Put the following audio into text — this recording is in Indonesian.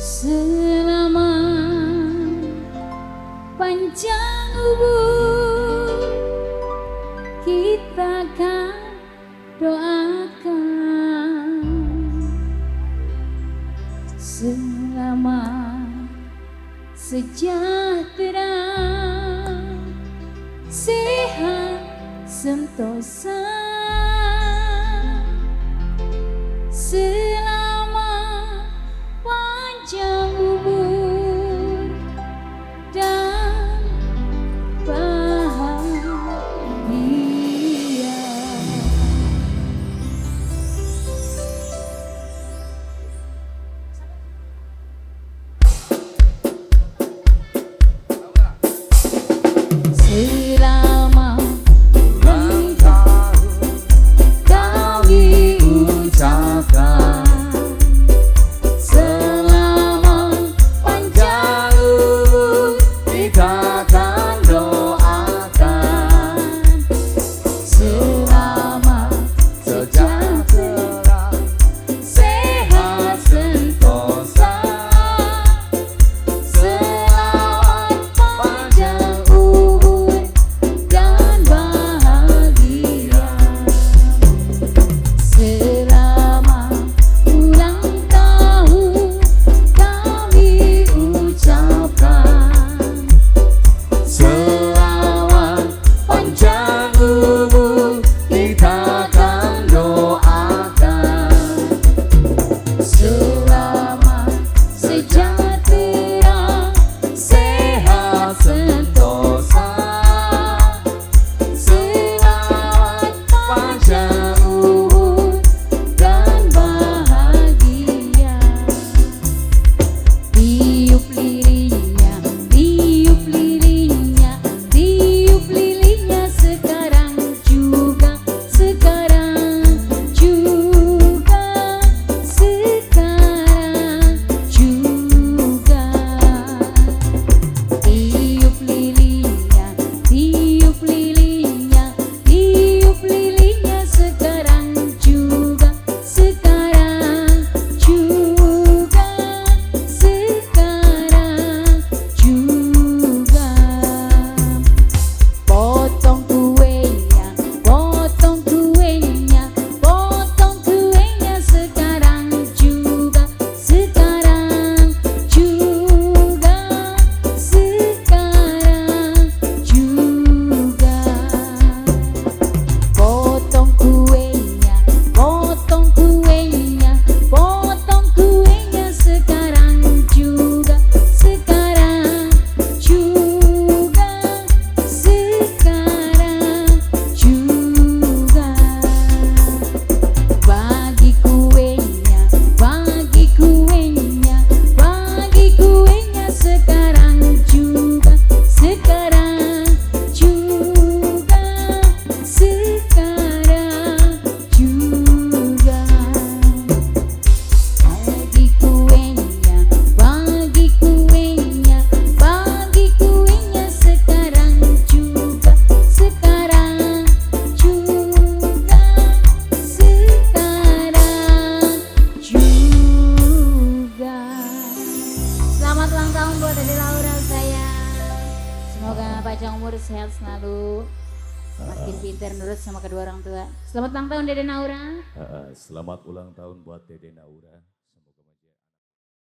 Selama panjang umur kita kan doakan, selama sejahtera, sehat, sentosa, selama panjang umur dan bahagia. Selama ulang tahun kami ucapkan, selama panjang umur kita akan doakan, selama sejahtera, sehat, sentosa, selamat panjang umur dan bahagia. Selama ulang tahun kami ucapkan, selamat panjang umur kita akan doakan, selama sejahtera, sehat, sentosa, selamat panjang umur dan bahagia. Tiup lilinnya, tiup lilinnya, tiup lilinnya sekarang juga, sekarang juga, sekarang juga. Tiup lilinnya, tiup lilinnya, tiup lilinnya sekarang juga, sekarang juga, sekarang juga. Potong kuenya, potong kuenya, potong kuenya sekarang juga, sekarang juga, sekarang juga. Potong kuenya, potong kuenya, potong kuenya sekarang juga, sekarang juga, sekarang juga. Bagi kuenya, bagi kuenya, bagi kuenya sekarang juga, sekarang juga, sekarang juga. Bagi kuenya, bagi kuenya, bagi kuenya sekarang juga, sekarang juga, sekarang juga. Selamat ulang tahun buat Dede Laura sayang. Semoga panjang umur, sehat selalu, makin pintar nurut sama kedua orang tua. Selamat ulang tahun Dede Naura. Selamat ulang tahun buat Dede Naura.